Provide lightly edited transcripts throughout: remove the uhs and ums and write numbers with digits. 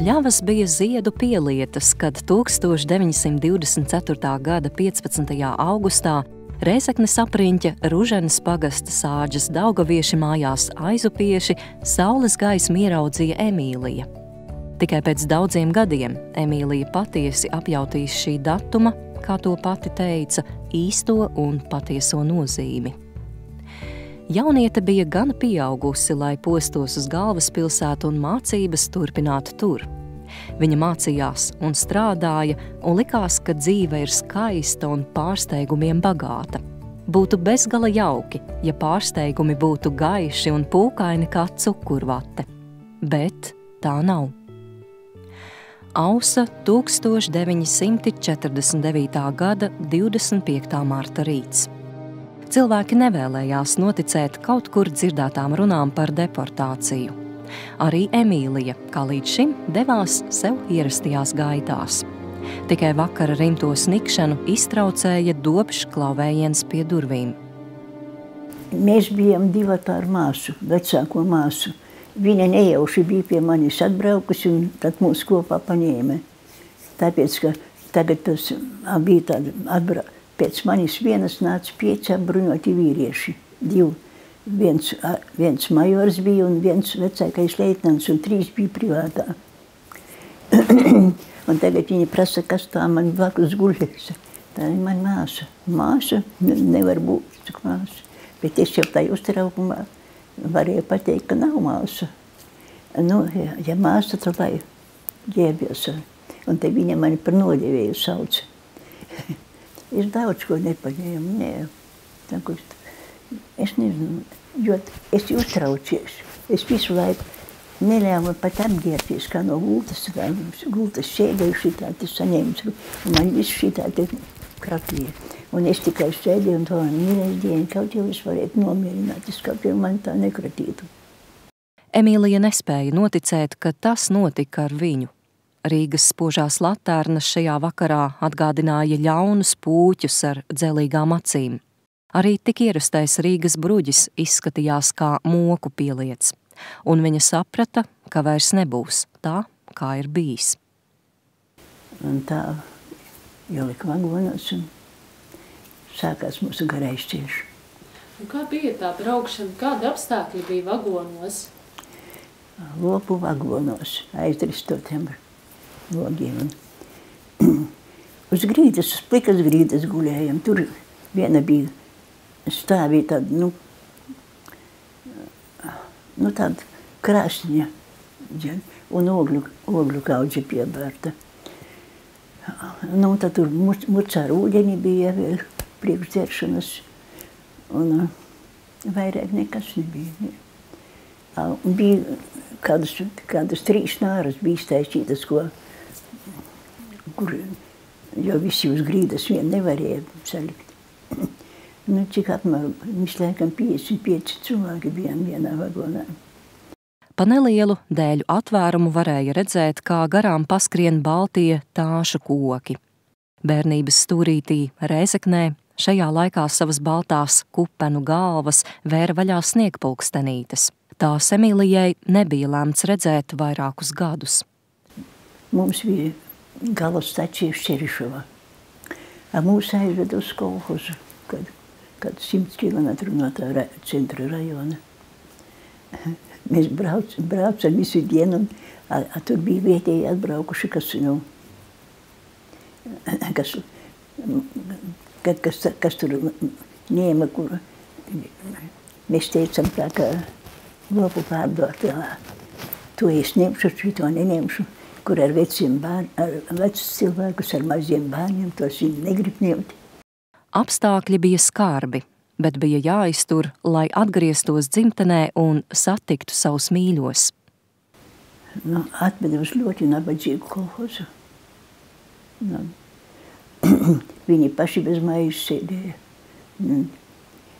Ļavas bija ziedu pielietas, kad 1924. gada 15. augustā Rēzeknes apriņķa Ruženas pagasta Sāģes Daugavieši mājās aizupieši saules gaismu ieraudzīja Emīlija. Tikai pēc daudziem gadiem Emīlija patiesi apjautīs šī datuma, kā to pati teica, īsto un patieso nozīmi. Jauniete bija gan pieaugusi, lai postos uz galvaspilsētu un mācības turpinātu tur. Viņa mācījās un strādāja, un likās, ka dzīve ir skaista un pārsteigumiem bagāta. Būtu bezgala jauki, ja pārsteigumi būtu gaiši un pūkaini kā cukurvate. Bet tā nav. Ausa 1949. gada 25. marta rīts. Cilvēki nevēlējās noticēt kaut kur dzirdētām runām par deportāciju. Arī Emīlija, kā līdz šim, devās sev ierastajās gaitās. Tikai vakara rimto snikšanu iztraucēja dobšs klauvējiens pie durvīm. Mēs bijām divi ar māsu, vecāko māsu. Viņa nejauši bija pie manis atbraukusi un tad mūs kopā paņēma. Tāpēc, ka tagad tas bija tāda pēc manis vienas nāca 5 bruņoti vīrieši. 2. Viens majors bija un viens vecākais leitnants un 3 bija privātā. Un tagad viņi prasa, kas tā man blakus guļēs. Tā ir mana māsa. Māsa nevar būt tik māsa. Bet es jau tā uztraukumā varēju pateikt, ka nav māsa. Nu, ja māsa, tad lai ģēbies. Un te viņa mani par nodevēju sauc. Es daudz ko nepaņēmu, nē. Es nezinu, jo es uztraucies. Es visu laiku neļāvu pat apģērbties, kā no gultas. Gultas sēdēju šitā, tas saņēmu. Un man visu šitā te kratīja. Un es tikai sēdēju un domāju, mīļais diena, kaut jau es varētu nomierināties, kaut jau man tā nekratītu. Emīlija nespēja noticēt, ka tas notika ar viņu. Rīgas spožās latērnas šajā vakarā atgādināja ļaunus pūķus ar dzelīgām acīm. Arī tik ierastais Rīgas bruģis izskatījās kā moku pieliets, un viņa saprata, ka vairs nebūs tā, kā ir bijis. Un tā ielika vagonos un sākās mūsu garais ceļš. Un kā bija tā braukšana? Kādi apstākļi bija vagonos? Lopu vagonos, aizdristotiem logiem. Uz grīdas, uz plikas grīdas gulējam. Tur viena bija stāvīja tāda, tāda krāsņa un ogļu kaudži piebērta. Tad tur mucā ar ūdeni bija vēl priekšdzeršanas, un vairāk nekas nebija. Un bija kādas 3 nāras bija iztaisītas, jo visi uz grīdas vien nevarēja salikt. Cik apmēram, mēs laikam 55 cilvēki bijām vienā vagonā. Pa nelielu dēļu atvērumu varēja redzēt, kā garām paskrien baltie tāšu koki. Bērnības stūrītī Rēzeknē šajā laikā savas baltās kupenu galvas vēra vaļā sniegpulkstenītes. Tās Emīlijai nebija lemts redzēt vairākus gadus. Mums bija galvastacija Šķerišovā. Mūs aizveda uz kolhozu, kad 100 kilometru no tā centra rajona. Mēs braucam visu dienu, un tur bija vietēji atbraukuši, kas tur ņēma, kur mēs teicam tā, ka lopu pārdot, to es ņemšu, to neņemšu, kur ar veciem vecus cilvēkus, ar maziem bērniem, tos viņi negrib ņemt. Apstākļi bija skarbi, bet bija jāiztur, lai atgrieztos dzimtenē un satiktu savus mīļos. Atveda uz ļoti nabadzīgu kolhozu. Viņi paši bez mājas sēdēja.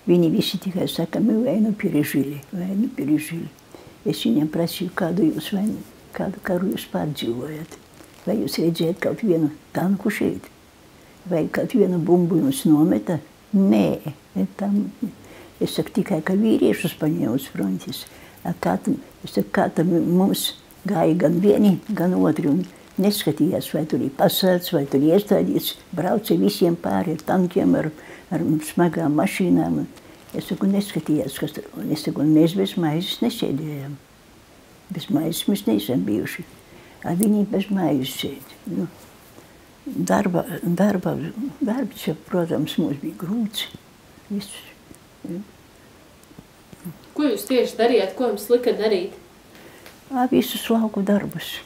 Viņi visi tikai saka, vai nu пережили. Es viņiem prasīju, kādu karu jūs pārdzīvojat. Vai jūs redzējat kaut vienu tanku šeit? Vai kaut vienu bumbu jums nometa? Nē. Es saku tikai, ka vīriešus paņēma uz frontis. Es saku, kā tam mums gāja gan vieni, gan otri, un neskatījās, vai tur ir pasaļts, vai tur ir iestādīts, brauca visiem pāri ar tankiem, ar smagām mašīnām. Es saku, neskatījās, kas tur, un es saku, un mēs bez maizes nesēdējām. Bez maizes mēs neesam bijuši. Viņi bez maizes sēd. Nu, darbs, protams, mums bija grūts. Viss. Ko jūs tieši darījāt? Ko jums lika darīt? Visus lauku darbus.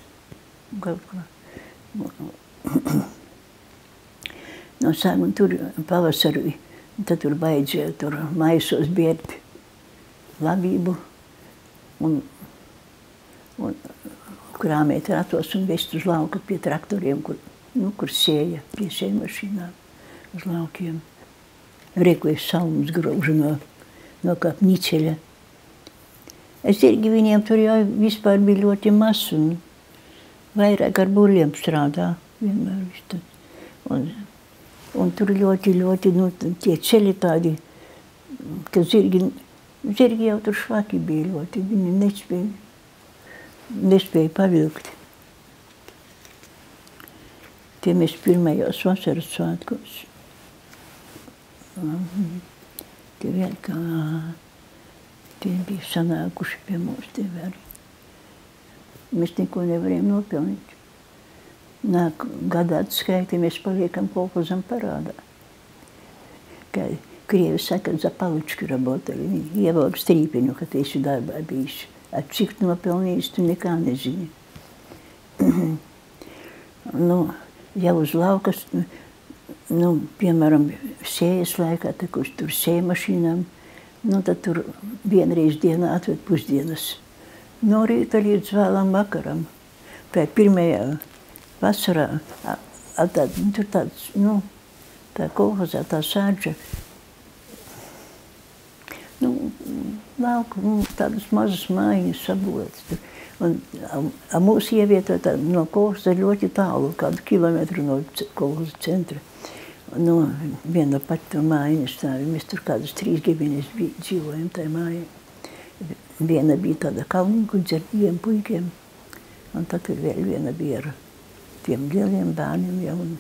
No sākuma tur pavasarī, tad tur vajadzēja tur maisos biert labību un krāmēt ratos un vest uz lauka pie traktoriem, kur sēja pie sēmašīnām uz laukiem. Rekujas salmus graužu no kapniceļa. Es zirgi viņiem tur jau vispār bija ļoti maz un vairāk ar burļiem strādā vienmēr viss tad. Un tur ļoti, nu, tie ceļi tādi, ka zirgi jau tur švaki bija ļoti, viņi nespēja pavilkt. Tie mēs pirmajos vasaras svētkos. Tie bija sanākuši pie mums, tie vēri. Mēs neko nevarējām nopelnīt. Nāk gada atskaiti, mēs paliekam kolhozam parādā. Kā krievi saka, za paličku работали. Ievelk strīpiņu, ka tu esi darbā bijis. A cik nopelnījis, tu nekā nezini. Nu, jau uz laukas, nu, piemēram, sējas laikā, tā kur tur sēmašīnām, nu, tad tur vienreiz dienā atved pusdienas. No rīta līdz vēlam vakaram. Tā pirmajā vasarā, tur tāds, nu, tā kolhozā, tā sāģa, nu, lauku, tādas mazas mājiņas sabūvētas. Un mūs ievietota no kolhoza ļoti tālu, kādu kilometru no kolhoza centra. No viena pati mājiņas stāvi. Mēs tur kādas 3 ģimenes dzīvojam tajā mājā. Viena bija tāda kalniņkundze ar 2 puikiem, un tad tur vēl viena bija ar tiem lieliem bērniem jau, un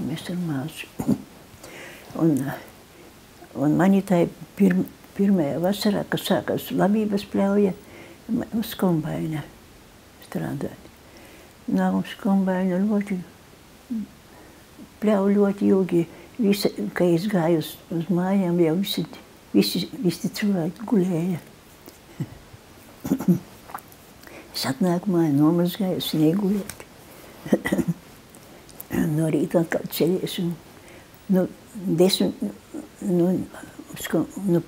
mēs ar māsu. Un mani tai pirmajā vasarā, kas sākās labības pļauja, uz kombaina strādāt. Nav uz kombaina ļoti, pļauja ļoti ilgi, kad es gāju uz mājām, jau visi cilvēki gulēja. Es atnāku māju, nomazgāju, es negulēt. No rīta atkal ceļies un,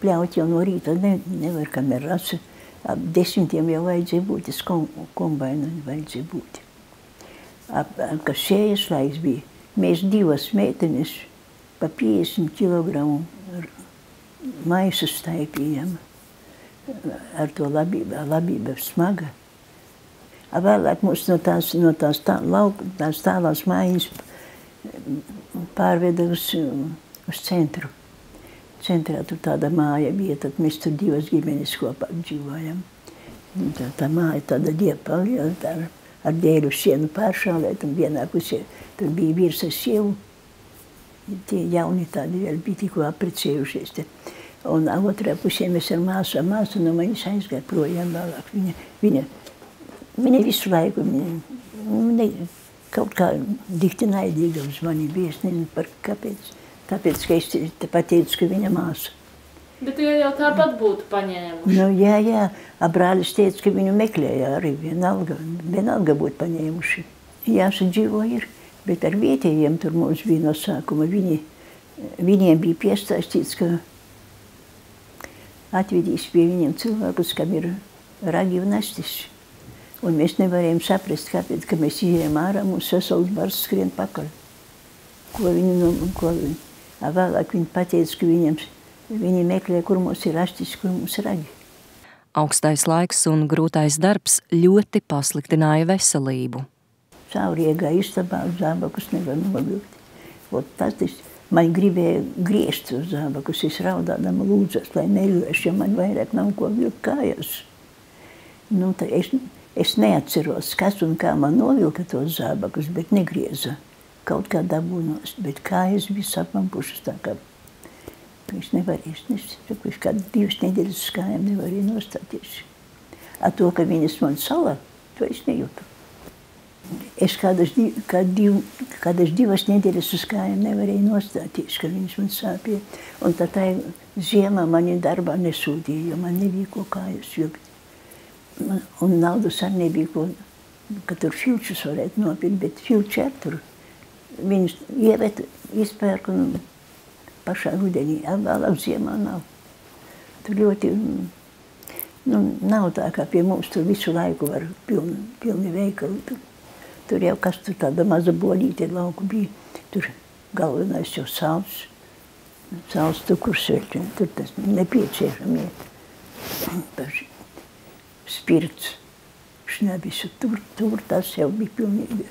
pļaut jau no rīta nevar, kamēr rasu. Ap 10 jau vajadzēja būt, es kombainam vajadzēja būt. Kad sējas laiks bija, mēs 2 meitenes pa 50 kilogramu maisu staipījām. Ar to labība smaga. Vēlāk mums no tās tālās mājiņas pārveda uz centru. Centrā tur tāda māja bija, tad mēs tur 2 ģimenes kopā dzīvojam. Tā māja tāda diepali, ar dēļu sienu pāršālēt, un vienā pusē tur bija vīrs ar sievu. Tie jauni tādi vēl bija tikko aprecējušies te. Un otrā pusē mēs ar māsu no manis aizgāja projām vēlāk. Viņa visu laiku, kaut kā dikti naidīga uz mani bija, es nezinu par kāpēc. Tāpēc, ka es pateicu, ka viņa māsa. Bet jau tāpat būtu paņēmuši. Nu, jā, brālis teica, ka viņu meklēja arī vienalga būtu paņēmuši. Jāsadzīvo ir, bet ar vietējiem tur mums bija no sākuma. Viņiem bija piestāstīts, ka atvedīs pie viņiem cilvēkus, kam ir ragi un astis. Un mēs nevarējām saprast, kāpēc, ka mēs ejam ārā, mums vesels bars skrien pakaļ. Ko viņi vēlāk viņi pateica, ka viņi meklē, kur mums ir astis, kur mums ir ragi. Augstais laiks un grūtais darbs ļoti pasliktināja veselību. Cauriegā istabā zābakus nevar novilkt. Man gribēja griezt uz zābakus, es raudādama lūdzos, lai neļošu, jo man vairāk nav ko vilkt kājās. Nu, Es neatceros, kas un kā man novilka tos zābakus, bet negrieza. Kaut kā dabūnos, bet kājas bija sapampušas tā kā. Es nevarēju, es kādu 2 nedēļas uz kājām nevarēju nostāties. A to, ka viņas man sala, to es nejūtu. Es kādas 2 nedēļas uz kājām nevarēju nostāties, ka viņas man sāpīja. Un tad tā ziemā mani darbā nesūtīja, jo man nebija ko kājas vilkt. Un naudas arī nebija ko, ka tur filčus varētu nopirkt, bet filči ar tur. Viņus ievet, izpērk un pašā rudenī, vēlāk ziemā nav. Tur ļoti, nav tā, kā pie mums tur visu laiku var pilni veikali. Tur jau kas tur tāda maza bolīte lauku bija. Tur galvenais jau saules cukursveļķi, tur tas nepieciešamie. Spirts, šņabis, tur tas jau bija pilnīgi.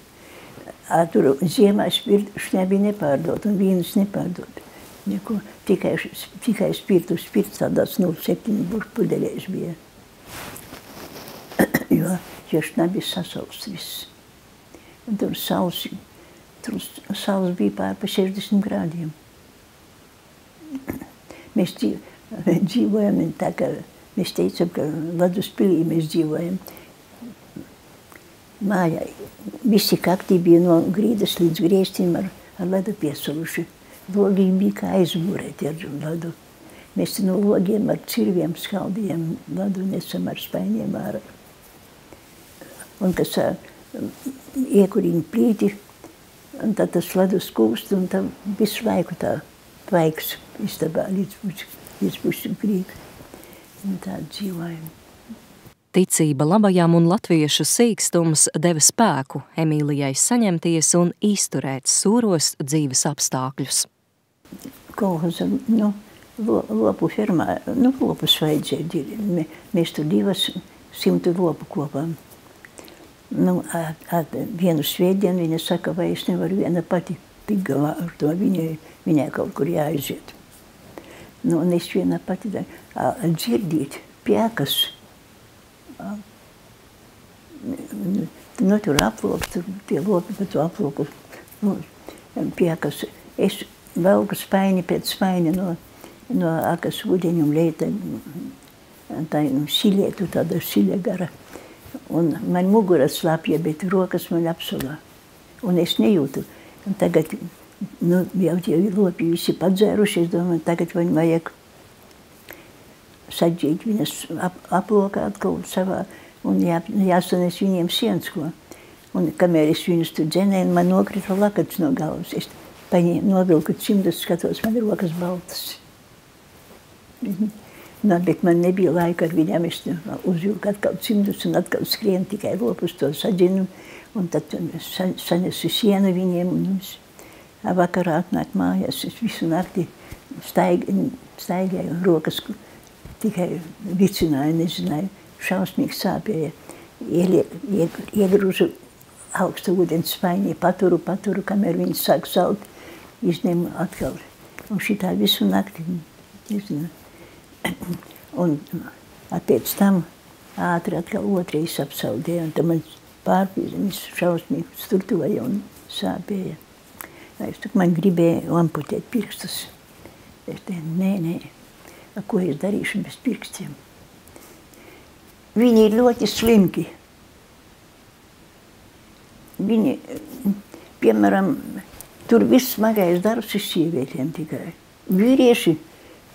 Tur ziemā šņabi nepārdot un vīnus nepārdot. Neko, tikai spirts tādās 0,7 pudeļēs bija. Jo šņabis sasalst viss. Un tur saules bija pār pa 60 grādiem. Mēs dzīvojam tā, ka mēs teicam, ka Laduspilī mēs dzīvojam. Mājā visi kakti bija no grīdas līdz griestim ar ledu piesaluši. Logi bija kā aizmūrēti ar ledu. Mēs no logiem ar cirviem skaldījām ledu, nesam ar spainiem ārā. Un kas iekurīja plīti, un tad tas ledus kūst, un tā visu laiku tā tvaiks istabā līdz pusi grīga. Un tā dzīvojam. Ticība labajām un latviešu sīkstums deva spēku Emīlijai saņemties un izturēt sūros dzīves apstākļus. Kolhoza, lopu fermā, lopus vajadzēja. Mēs tur 200 lopu kopām. Vienu svētdienu viņa saka, vai es nevaru viena pati tik galā ar to, viņai kaut kur jāaiziet. Un es viena pati dzirdīt pēkas. Tur aploks, tie lopi pa to aploku pēkas. Es velku spaini pēc spaini no akas ūdeņu un leita. Tā silietu, tāda silie gara. Un man mugura slapja, bet rokas man apsolā. Un es nejūtu. Un tagad, jau tie lopi visi padzēruši, es domāju, tagad man vajag sadžīt viņas aplokā atkal savā un jāsanes viņiem siens ko. Un kamēr es viņus tur dzenēju, man nokrita lakats no galvas. Es novilku cimdus, skatos, man rokas baltas. Bet man nebija laika ar viņām, es uzvilku atkal cimdus un atkal skrienu tikai lopus to saģinu. Un tad sanesu sienu viņiem un vakarā atnāk mājās. Es visu nakti staigēju, rokas tikai vicināju, nezināju, šausmīgi sāpēja. Iegrūžu augstu ūdens spainī, paturu, kamēr viņi sāk salt, izņemu atkal. Un šitā visu nakti, nezinu. Un pēc tam ātri atkal otrais apsaldēja, un tam man pārpīzemis šausmīgi sturtoja un sāpēja. Es man gribēju amputēt pirkstus. Es teicu, nē. Ko es darīšu bez pirkstiem? Viņi ir ļoti slimki. Viņi, piemēram, tur viss smagais darbs ir sievietēm tikai. Vīrieši,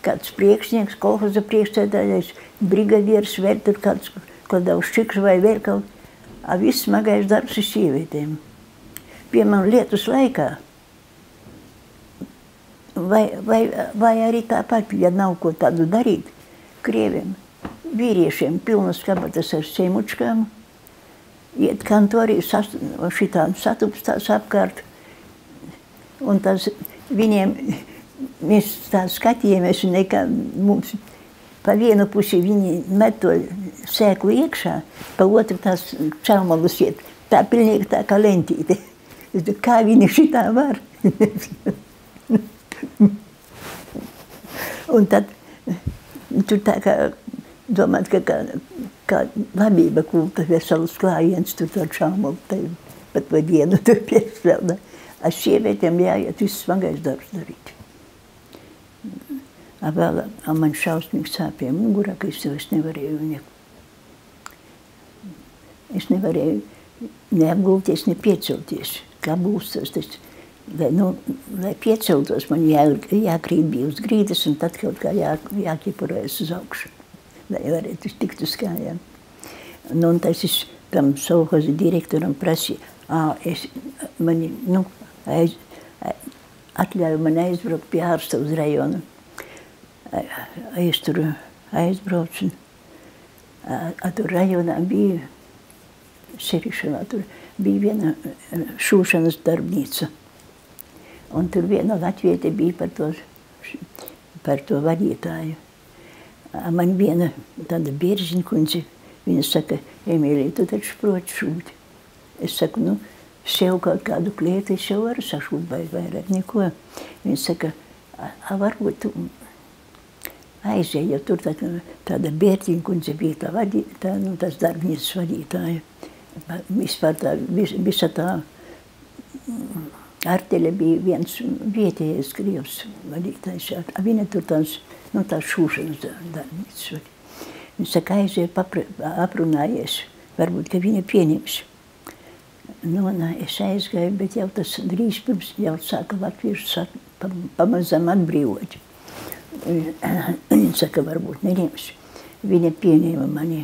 kāds priekšnieks, kolhoza priekšsēdētājs, brigadieris, vēl tur kāds Kladauščiks vai vēl kaut. Viss smagais darbs ir sievietēm. Piemēram, lietus laikā. Vai arī tāpat, ja nav ko tādu darīt, krieviem, vīriešiem pilnas kabatas ar seimučkām, iet kantorī, šitām satupstās apkārt, un tās viņiem, mēs tā skatījāmies, un nekā mums pa vienu pusi viņi met to sēklu iekšā, pa otru tās čaumalus iet, tā pilnīgi tā kā lentīte. Kā viņi šitā var? Un tad tur tā kā domāt, ka kā labība kulta veselas klājiens, tur tā čāmul, pat vai dienu tur piespēlda. Ar sievietēm jāiet viss smagais darbs darīt. Vēl man šausmīgi sāpēja mugurā, ka es nevarēju es nevarēju neapgulties, ne piecelties. Kā būs tas, lai pieceltos, man jākrīt bija uz grīdas un tad kaut kā jāķipurējas uz augšu, lai varētu tikt uz kājām. Un tas es tam sovhoza direktoram prasīju, atļauju man aizbraukt pie ārsta uz rajonu. Es tur aizbraucu, tur rajonā bija Serišavā, tur bija viena šūšanas darbnīca. Un tur viena latviete bija par to vadītāju. Man viena tāda Bierziņkundze, viņa saka, Emīlija, tu taču proti šūt. Es saku, sev kaut kādu klietu, es jau varu sašūt vai vairāk neko. Viņa saka, varbūt tu aizēj, jo tur tāda Bierziņkundze bija tas darbnīcas vadītāja. Vispār visa tā arteļa bija viens vietējais krievs vadītājs. Viņa tur tās šūšanas darbnīcas vadīja. Viņa saka, aizēj, aprunājies, varbūt, ka viņa pieņems. Es aizgāju, bet jau tas drīz pirms jau sāka latviešu pamazam atbrīvot. Viņa saka, varbūt neņems. Viņa pieņēma mani.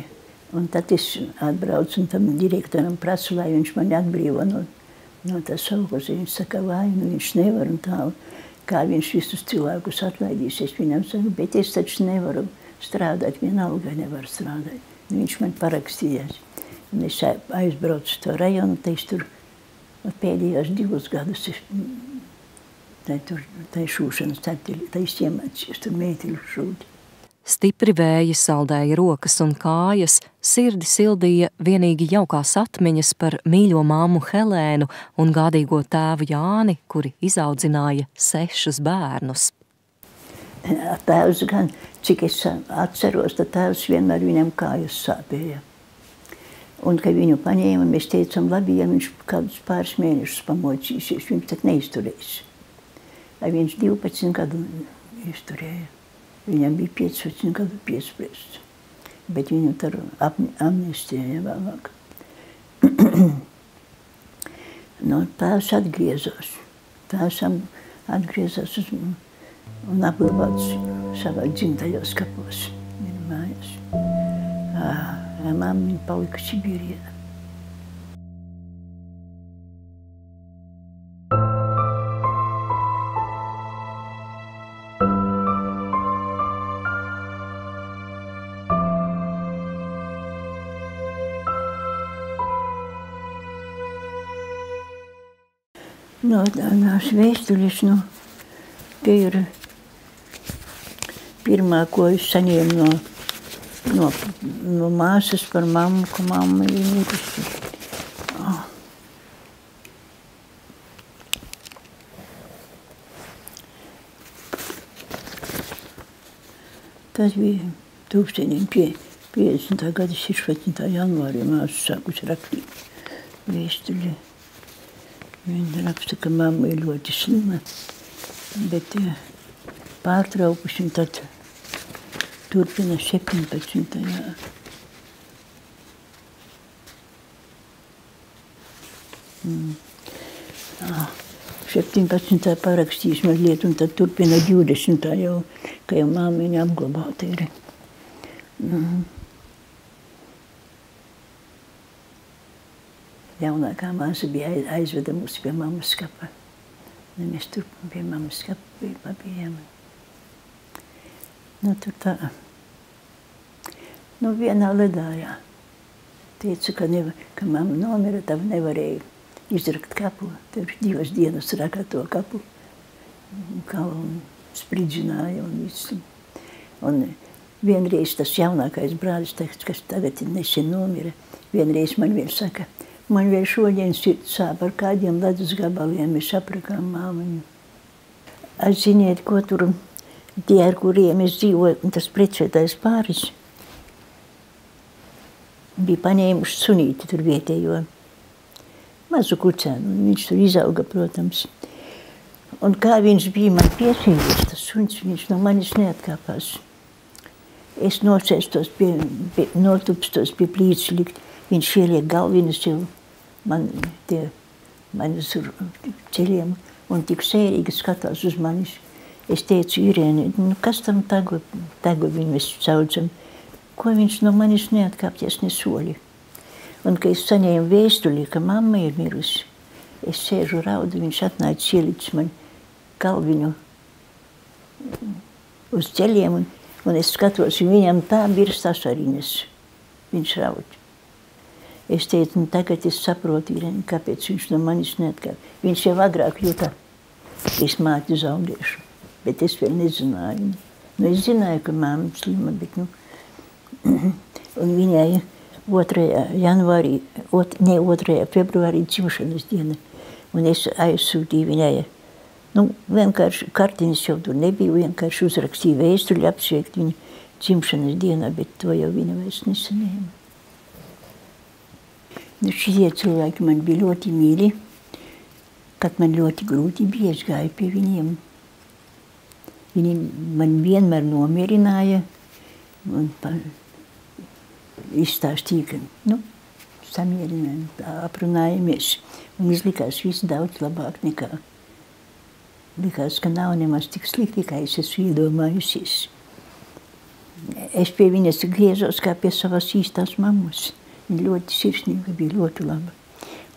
Un tad es atbraucu un tam direktoram prasu, lai viņš mani atbrīvo no tās sovhoza. Viņš saka, vai, viņš nevar un tā. Kā viņš visus cilvēkus atlaidīs. Es viņam saku, bet es taču nevaru strādāt, vienalga nevar strādāt. Viņš man parakstījās. Un es aizbraucu to rajonu, tad es tur pēdējos 2 gadus tai šūšanas, tad es iemācījos tur meiteļu šūt. Stipri vēji saldēja rokas un kājas, sirdi sildīja vienīgi jaukās atmiņas par mīļo māmu Helēnu un gādīgo tēvu Jāni, kuri izaudzināja 6 bērnus. Tēvs gan, cik es atceros, tad tēvs vienmēr viņam kājas sāpēja. Un, kad viņu paņēma, mēs teicām, labi, ja viņš kādus pāris mēnešus pamocīsies, viņš tad neizturēs. Viņš 12 gadu izturēja. Viņam bija 15 gadu piespriests, bet viņu tur amnestēja vēlāk. Tēvs atgriezās. Tēvs atgriezās un apglabāts savā dzimtajos kapos, viņa mājās. Mamma palika Sibīrijā. Tās vēstuļas, tie ir pirmā, ko es saņēmu no māsas par mammu, ka mamma ir mirusi. Tas bija 1950. gada 16. janvārī māsas sākusi rakstīt vēstuļi. Viņa raksta, ka mamma ir ļoti slima, bet pārtraukusi un tad turpina 17. 17. parakstījis mazliet un tad turpina 20. jau, ka jau mamma viņa apglabāta ir. Jaunākā māsa bija aizveda mūs pie mammas skapa. Mēs tur pie mammas skapa pabijām. Tur tā. Vienā ledājā. Teica, ka mamma nomira, tā nevarēja izrakt kapu. Tur 2 dienas raka to kapu. Un spridzināja un visu. Un vienreiz tas jaunākais brālis, kas tagad nesen nomira, vienreiz man viens saka, man vēl šodien sirds sāp ar kādiem ledus gabaliem, mēs aprakām māmiņu. Ziniet, ko tur tie, ar kuriem es dzīvoju, tas precētais pāris. bija paņēmuši sunīti tur vietējo mazu kucēnu. Viņš tur izauga, protams. Un kā viņš bija man piesījies, tas suns, viņš no manis neatkāpās. Es nosēstos notupstos pie plīts likt. Viņš ieliek galvinas jau manis ceļiem un tik sērīgi skatās uz manis. Es teicu, Irēni, kas tam tagu viņu mēs saucam? Ko viņš no manis neatkāpties ne soli? Un, kad es saņēmu vēstuli, ka mamma ir mirusi, es sēžu raudu, viņš atnāca ielicis man galviņu uz ceļiem, un es skatos, viņam tā birst asariņas. Viņš raud. Es teicu, tagad es saprotu, Irēni, kāpēc viņš no manis neatkāp. Viņš jau agrāk jūtā, es māti zaudēšu, bet es vēl nezināju. Es zināju, ka māma slima, bet un viņai 2. februārī dzimšanas diena, un es aizsūtīju viņai, vienkārši kartiņas jau tur nebija, vienkārši uzrakstīju vēstuli apsveikt viņu dzimšanas dienā, bet to jau viņa vairs nesaņēma. Šitie cilvēki man bija ļoti mīļi, kad man ļoti grūti bija, es gāju pie viņiem. Viņi man vienmēr nomierināja un izstāstīja, ka, samierināja, aprunājamies. Un izlikās viss daudz labāk nekā. Likās, ka nav nemaz tik slikti, kā es esmu iedomājusies. Es pie viņas griezos kā pie savas īstās mammas. Viņa ļoti sirsnīga, bija ļoti laba.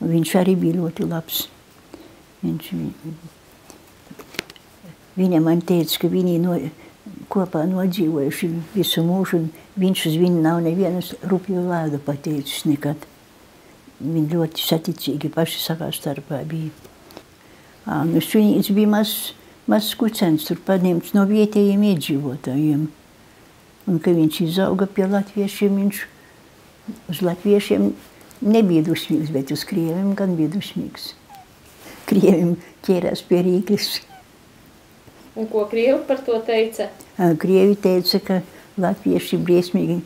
Un viņš arī bija ļoti labs. Viņa man teica, ka viņi kopā nodzīvojuši visu mūžu, un viņš uz viņu nav nevienas rupju vārdu pateicis nekad. Viņi ļoti saticīgi paši savā starpā bija. Sunīts bija mazs kucens, tur paņemts no vietējiem iedzīvotājiem. Un, kad viņš izauga pie latviešiem, viņš uz latviešiem nebija dusmīgs, bet uz krieviem gan bija dusmīgs. Krievim ķērās pie rīklis. Un ko krievi par to teica? Krievi teica, ka latvieši briesmīgi,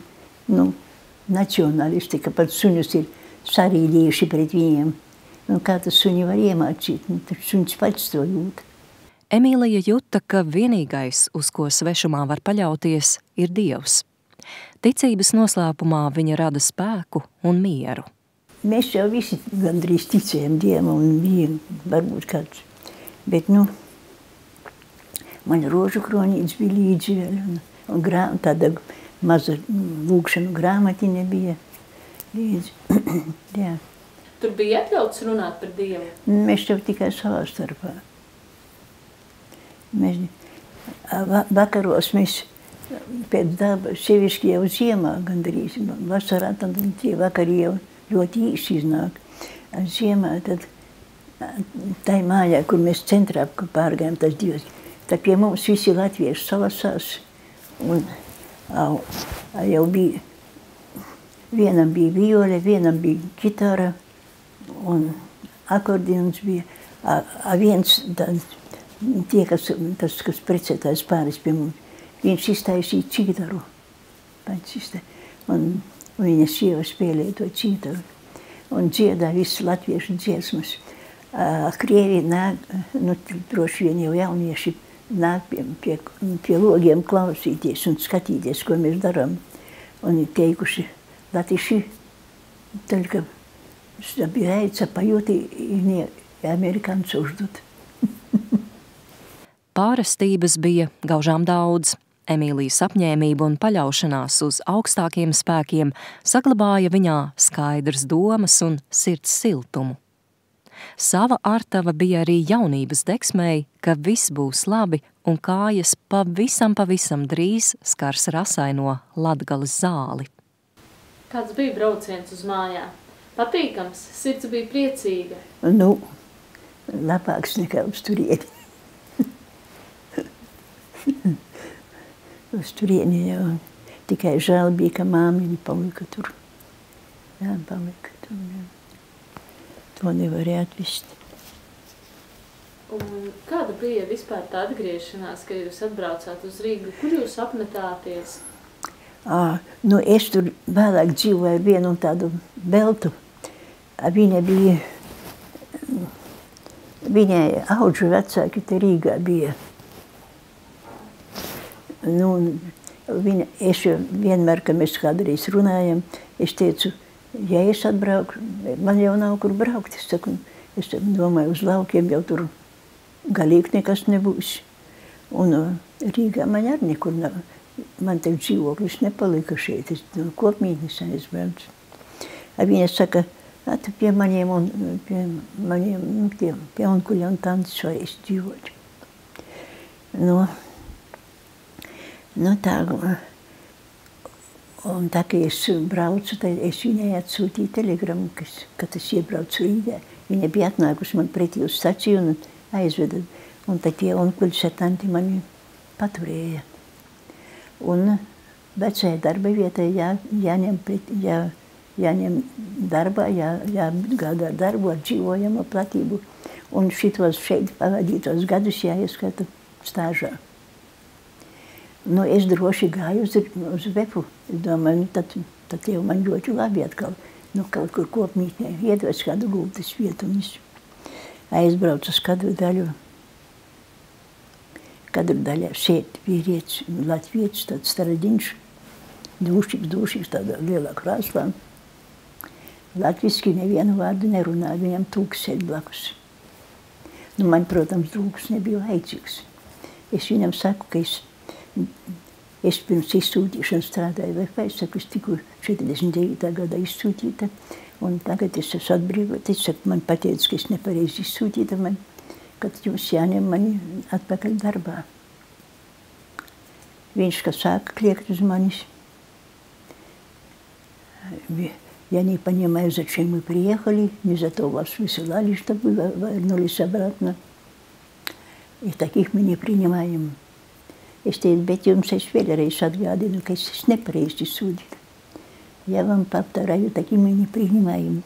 nacionalisti, ka pat suņus ir sarīdījuši pret viņiem. Un kā tas suņi var iemācīt? Tad suņs pats to jūt. Emīlija jūta, ka vienīgais, uz ko svešumā var paļauties, ir Dievs. Ticības noslēpumā viņa rada spēku un mieru. Mēs jau visi gandrīz ticējam Dievam un bija varbūt kāds. Bet, man rožu kronītes bija līdzi vēl, un tāda maza lūkšanu grāmatiņa bija līdzi. Jā. Tur bija atļauts runāt par Dievu? Mēs jau tikai savā starpā. Vakaros mēs pēc darba, sevišķi jau ziemā gandrīz, vasarā tad tie vakari jau ļoti īsi iznāk. Ziemā tad tai mājā, kur mēs centrā pārgājām tas divas, tad pie mums visi latvieši salasās un jau bija, vienam bija viole, vienam bija ģitāra un akordions bija, viens kas precētājs pāris pie mums. Viņš iztaisīja cītaru. Un viņa sieva spēlēja to cītaru. Un dziedā visu latviešu dziesmas. Krievi nāk, droši vien jau jaunieši nāk pie logiem klausīties un skatīties, ko mēs darām. Un ir teikuši, latviši, только собирается, поют и американцы ждут. Pārastības bija gaužām daudz. Emīlijas apņēmība un paļaušanās uz augstākiem spēkiem saglabāja viņā skaidras domas un sirds siltumu. Sava ārtava bija arī jaunības degsmei, ka viss būs labi un kājas pavisam drīz skars rasaino Latgales zāli. Kāds bija brauciens uz mājām? Patīkams, sirds bija priecīga. Labāks nekā uz turieni. Uz turieni jau tikai žēl bija, ka māmiņa palika tur. Jā, palika tur. Jā. To nevarēja atvist. Un kāda bija vispār tā atgriešanās, kad jūs atbraucāt uz Rīgu? Kur jūs apmetāties? Nu, es tur vēlāk dzīvoju ar vienu un tādu beltu. Viņa bija, viņai audžu vecāki te Rīgā bija. Nu, es vienmēr, kad mēs kādreiz runājam, es teicu, ja es atbrauku, man jau nav kur braukt. Es domāju, uz laukiem jau tur galīgi nekas nebūs. Un Rīgā man arī nekur nav. Man te dzīvoklis nepalika šeit, es kopmītnes aizbraucu. Viņa saka, tu pie maniem pie onkuļa un tantes varēs dzīvot. Nu tā, un tā, ka es braucu, tad es viņai atsūtīju telegramu, kad es iebraucu Rīgā. Viņa bija atnākusi man pretī uz staciju un aizveda. Un tad tie onkuļi ar tanti mani paturēja. Un vecajai darba vietai jāņem darbā, jāgādā darbu ar dzīvojamo platību. Un šitos šeit pavadītos gadus jāieskata stāžā. Nu, es droši gāju uz Vepu. Es domāju, tad jau man ļoti labi atkal. Nu, kaut kur kopmītnē iedvest kādu gultas vietu un visu. Aizbraucu uz Kadru daļu. Kadru daļā šeit vīrietis, latvietis, tāds staradiņš, dūšīgs, tādā lielā krāslā. Latviski nevienu vārdu nerunāja, viņam tūks sēd blakus. Nu, man, protams, tūks nebija vajadzīgs. Es viņam saku, ka es pirms izsūtīšanas strādāju VF, es saku, es tiku 49. gadā izsūtīta, un tagad es esmu atbrīvota. Es saku, man pateica, ka es nepareizi izsūtīta, kad jums jāņem mani atpakaļ darbā. Viņš, ka sāka kliegt uz manis. Я не понимаю, зачем мы приехали, не за то вас высылали, чтобы вы вернулись обратно. И таких мы не принимаем. Es teicu, bet jums es vēlreiz atgādinu, ka es nepareizi sūdīju. Ja вам повторяю, таким мы не принимаем.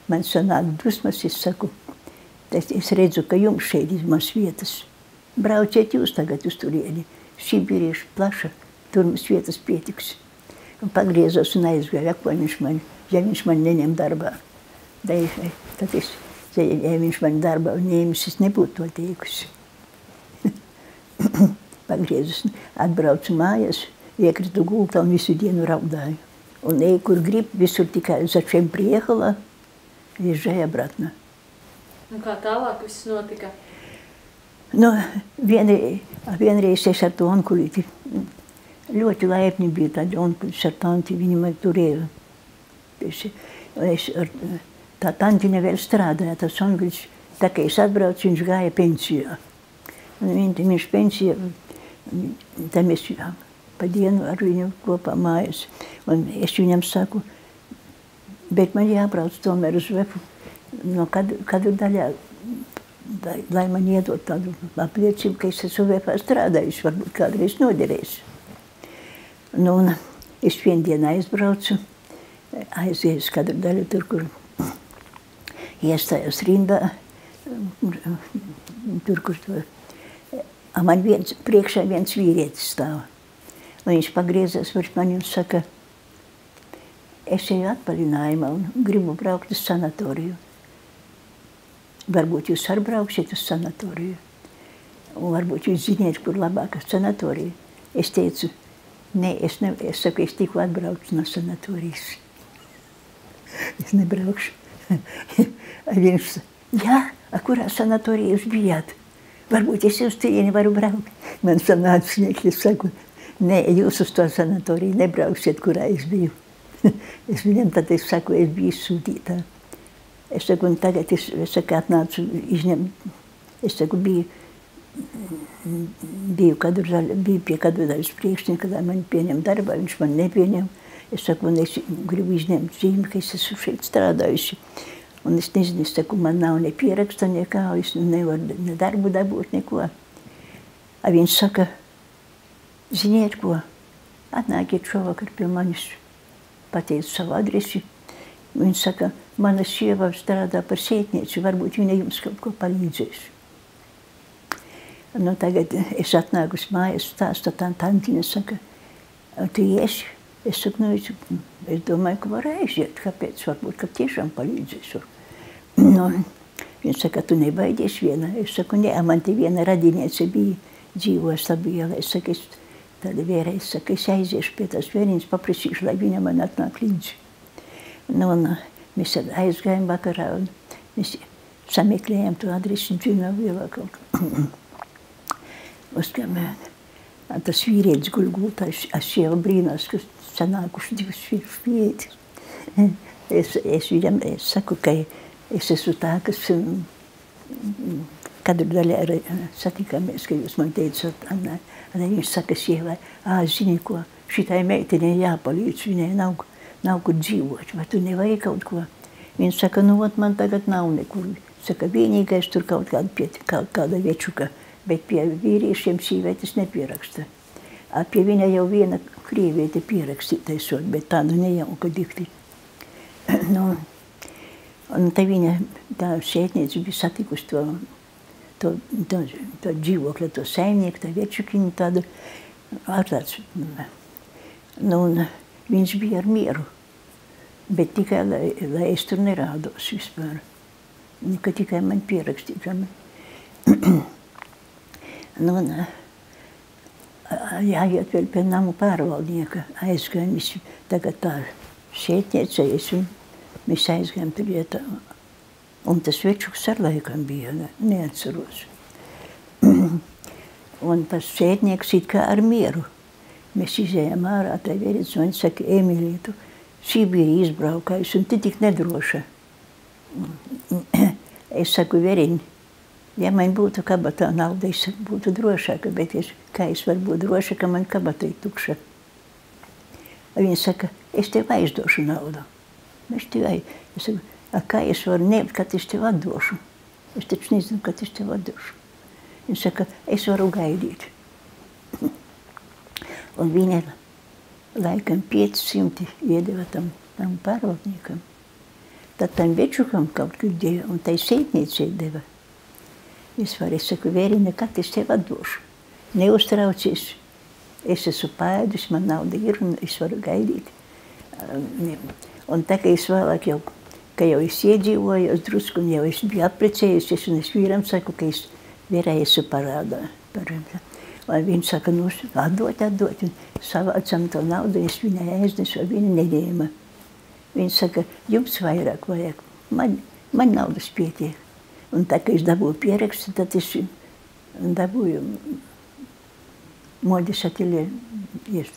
Man sanāk dusmas, es saku, es redzu, ka jums šeit ir maz vietas. Brauciet jūs tagad uz turieni. Šī birieša plaša, tur mums vietas pietiks. Un pagriezos un aizgāju, ko viņš man neņem darbā. Tad ja viņš man darbā ņēmis, es nebūtu to teikusi. Pagriezos, atbraucu mājās, iekritu gultā un visu dienu raudāju. Un eju, kur grib, visur tikai зачем приехала, езжай обратно. Un kā tālāk viss notika? Nu, vienreiz es ar to onkulīti ļoti laipni bija tādi onkuļi ar tanti, viņi man turēja. Tā tantiņa vēl strādāja, tas onkuļis, tā kā es atbraucu, viņš gāja pensijā. Un viņš pensijā, tā mēs pa dienu ar viņu kopā mājas. Un es viņam saku, bet man jābrauc tomēr uz Vepu. No kādu daļā, lai man iedot tādu apliecību, ka es esmu Vepā strādājuši, varbūt kādreiz noderēs. Nu, un es vienu dienu aizbraucu, aizēju uz kādu daļu tur, kur iestājos rindā, tur, kur to. Man priekšā viens vīrietis stāv. Un viņš pagriezās par mani un saka, es eju atvaļinājumā un gribu braukt uz sanatoriju. Varbūt jūs arī brauksiet uz sanatoriju. Un varbūt jūs ziniet, kur labāka sanatorija. Es teicu, nē, es saku, es tikko atbraucu no sanatorijas. Es nebraukšu. Viņš, jā, kurā sanatorijā jūs bijāt? Varbūt es uz turieni varu braukt. Man sanāca sniegt, es saku, nē, jūs uz to sanatoriju nebrauksiet, kurā es biju. Es viņam tad es saku, es biju izsūtītā. Es saku, un tagad es saku, atnācu izņemt. Es saku, biju pie Kadru daļas priekšnieka, kad mani pieņem darbā, viņš man nepieņem. Es saku, un es gribu izņemt zīmi, ka es esmu šeit strādājusi. Un es nezinu, es saku, man nav ne pieraksta, nekā, es nevaru ne darbu dabūt, neko. Viņš saka, ziniet ko, atnākiet šovakar pie manis, pateicu savu adresi. Viņš saka, mana sieva strādā par sētnieci, varbūt viņa jums kaut ko palīdzēs. Nu, tagad es atnāku uz mājas, stāsta tā tantiņa, saka, Tu iesi? Es saku, nu, es domāju, ka var aiziet. Kāpēc? Varbūt, ka tiešām palīdzēs. Nu, viņš saka, tu nebaidies viena. Es saku, nē, man te viena radiniece bija dzīvo Sabielē. Es saku, tāda vēreiz saka, es aiziešu pie tās vienības, paprasīšu, lai viņa man atnāk līdzi. Nu, un mēs aizgājām vakarā un mēs sameklējām to adresi Džinovilā kaut kā. Uzskām, tas vīrietis guļ gultā, es jau brīnās, ka sanākuši divas vīrietis. Es viņam saku, ka es esmu tā, kas kadru daļā satikāmies, ka jūs man teicat, Anna. Viņš saka sievai, zini ko, šitai meitenei jāpalīdz, viņai nav kur dzīvot, vai tu nevajag kaut ko? Viņš saka, nu, man tagad nav nekur. Saka, vienīgais tur kaut kāda večuka, bet pie vīriešiem sīvietis nepieraksta. Pie viņa jau viena krieviete pierakstītaisot, bet tādu nejauka dikti. Nu, un te viņa, tā sētniece bija satikusi to dzīvokli, to saimnieku, tā večukiņu tādu ārtāds. Nu, un viņš bija ar mieru, bet tikai, lai es tur nerādos vispār. Ka tikai man pierakstīja. Nu, un jāiet vēl pie namu pārvaldnieka. Aizgājām, tagad tā sētniecējas, un mēs aizgājām tur vietā. Un tas večuks ar laikam bija, neatceros. Un tas sētnieks it kā ar mieru. Mēs izējām ārā, tā vērits, un viņš saka, Emīlija, tu Sibīri izbraukājusi, un tu tik nedroša. Es saku, Veriņ, ja man būtu kabatā nauda, es būtu drošāka, bet kā es varu būt droša, ka man kabata ir tukša? Viņa saka, es tev aizdošu naudu. Es saku, kā es varu nebt, kad es tev atdošu? Es taču nezinu, kad es tev atdošu. Viņa saka, es varu gaidīt. Un viņa laikam 500 iedeva tam pārvaldniekam. Tad tam večukam kaut kur deva, un tai sētniecei deva. Es saku, Vērina, kad es tev atdošu. Neuztraucies, es esmu pēdus, man nauda ir, un es varu gaidīt. Un tā, ka es vēlāk jau, ka jau es iedzīvojos drusku, un jau es biju apprecējusies, un es vīram saku, ka es Vērai esmu parādā. Un viņš saka, nu, atdot, un savācam to naudu, es viņai aiznesu, un viņa neņēma. Viņš saka, jums vairāk vajag, man naudas pietiek. Un tā, ka es dabūju pierakstu, tad es dabūju modes ateljē,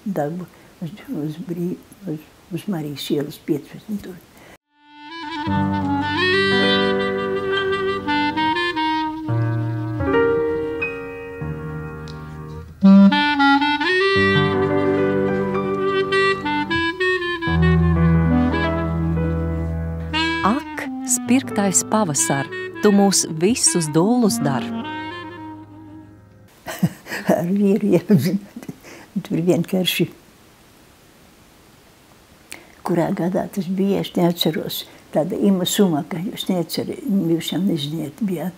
dabu uz Marijas ielas 15. Spirktais pavasar, tu mūs visus dūlus dar. Ar vīriem, tur vienkārši, kurā gadā tas bija, es neatceros, tāda Ima Sumaka, jūs neatcerējāt, neziniet, bija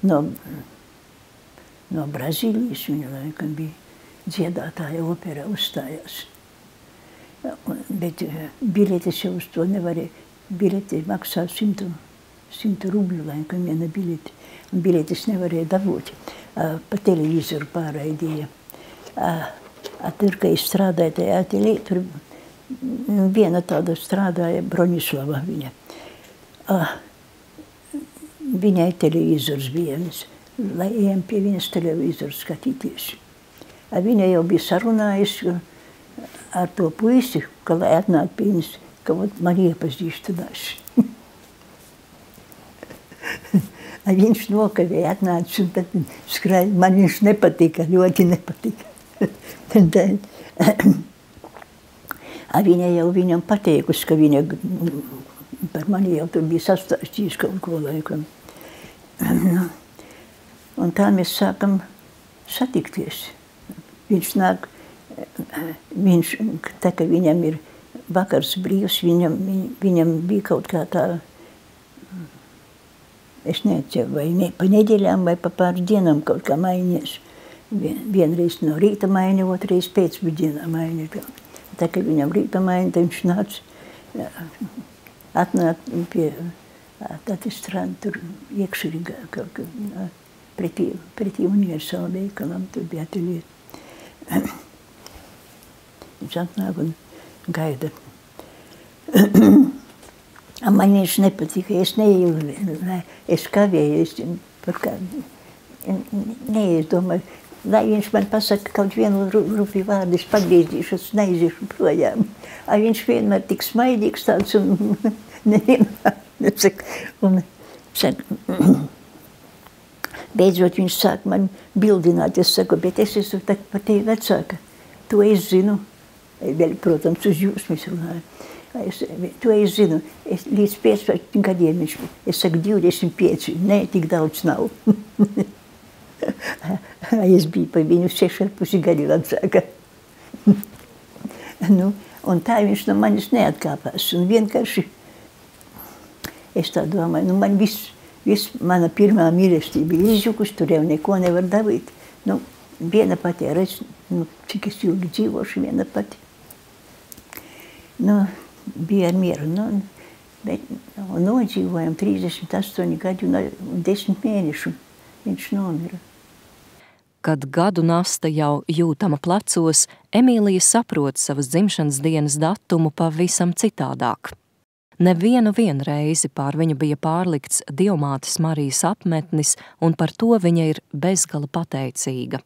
no Brazīlijas, viņa laikam bija dziedātāja operā uzstājās. Bet biļetes jau uz to nevarēja. Bileti maksā 100 rubļu, laikam, viena bileti. Un biletes nevarēja dabūt. Pa televizoru pārraidīja. Tur, ka es strādāju tajā ateljē, tur viena tāda strādāja, Broņislava viņa. Viņai televizors bija, lai ejam pie viņas televizoru skatīties. Viņa jau bija sarunājusi ar to puisi, ka lai atnāk pie viņas, ka man iepazīstu daži. Viņš nokavēja, atnāca, un tad skrēja. Man viņš nepatika, ļoti nepatika. Viņa jau viņam pateikusi, ka viņa par mani jau tur bija sastāstījis kaut ko laikam. Un tā mēs sākam satikties. Viņš nāk, tā ka viņam ir vakars brīvs, viņam bija kaut kā tā, es neatceru, vai pa nedēļām, vai pa pāris dienām kaut kā mainies. Vienreiz no rīta maini, otrais pēcpusdienā maini. tā kā viņam rīta maina, tad viņš nāca, atnāk pie tāda strāna tur iekšrīgā, pretī universāla veikalam, tur bija ateliet. Viņš atnāk un gaida. Man viņš nepatika, es neieju, es kavēju, es domāju, lai viņš man pasaka kaut vienu rupi vārdu, es pagriezīšos, neiziešu projām. Viņš vienmēr tik smaidīgs tāds un nevienmēr saka, beidzot viņš sāk man bildināt, es saku, bet es esmu tā par tevi vecāka, to es zinu, vēl, protams, uz jūsmas runāju. To es zinu, līdz 15 gadiem viņš, es saku 25, ne, tik daudz nav. Es biju pa viņu 6,5 gadi vecāka. Un tā viņš no manis neatkāpās. Un vienkārši, es tā domāju, man viss mana pirmā mīlestība ir izjukus, tur jau neko nevar dabīt. Viena pati, redz, cik es ilgi dzīvošu, viena pati. Bija ar mieru, bet nodzīvojam 38 gadi un 10 mēnešu viņš nomira. Kad gadu nasta jau jūtama plecos, Emīlija saprot savas dzimšanas dienas datumu pavisam citādāk. Nevienu reizi pār viņu bija pārlikts Dievmātes Marijas apmetnis, un par to viņa ir bezgala pateicīga.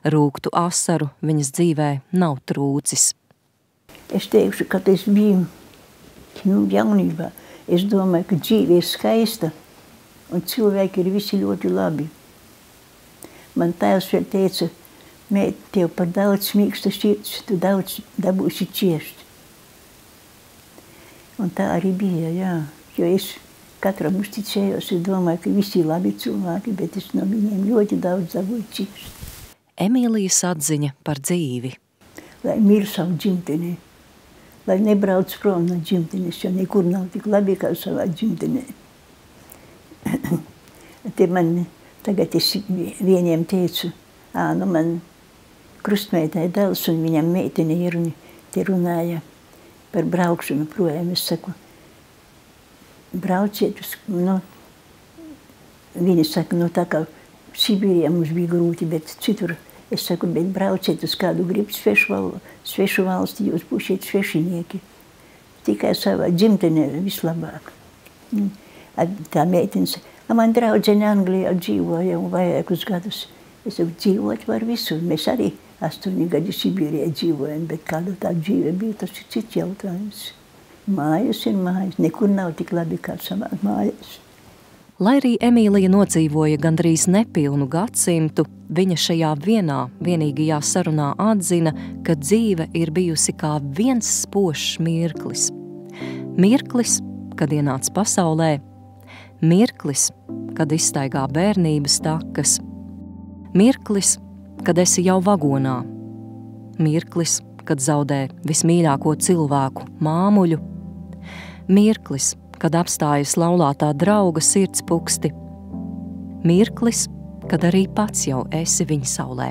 Rūgtu asaru viņas dzīvē nav trūcis. Es teikšu, kad es biju jaunībā, es domāju, ka dzīve ir skaista un cilvēki ir visi ļoti labi. Man tēvs vēl teica, mēt, tev par daudz mīksta sirds, tu daudz dabūsi ciest. Un tā arī bija, jā, jo es katram uzticējos, es domāju, ka visi ir labi cilvēki, bet es no viņiem ļoti daudz dabūju ciest. Emīlijas atziņa par dzīvi. Lai mir savu dzimtenī. Lai nebrauc prom no dzimtenes, jo nekur nav tik labi kā savā dzimtenē. Te man tagad es vieniem teicu, man krustmeitai dēls un viņam meitene ir un te runāja par braukšanu projām. Es saku, brauciet uz, viņi saka, tā kā Sibīrijā mums bija grūti, bet citur. Es saku, bet brauciet uz kādu gribu svešu valsti, jūs būsiet svešinieki. Tikai savā dzimtenē vislabāk. Tā meitenes, man draudzene Anglijā dzīvoja jau vairākus gadus. Es saku, dzīvot var visur. Mēs arī 8 gadi Sibīrijā dzīvojam, bet kāda tā dzīve bija, tas ir cits jautājums. Mājas ir mājas, nekur nav tik labi kā savā mājas. Lai arī Emīlija nodzīvoja gandrīz nepilnu gadsimtu, viņa šajā vienīgajā sarunā atzina, ka dzīve ir bijusi kā viens spožs mirklis. Mirklis, kad ienāc pasaulē, mirklis, kad izstaigā bērnības takas, mirklis, kad esi jau vagonā, mirklis, kad zaudē vismīļāko cilvēku māmuļu, mirklis, kad apstājas laulātā drauga sirdspuksti, mirklis, kad arī pats jau esi viņa saulē.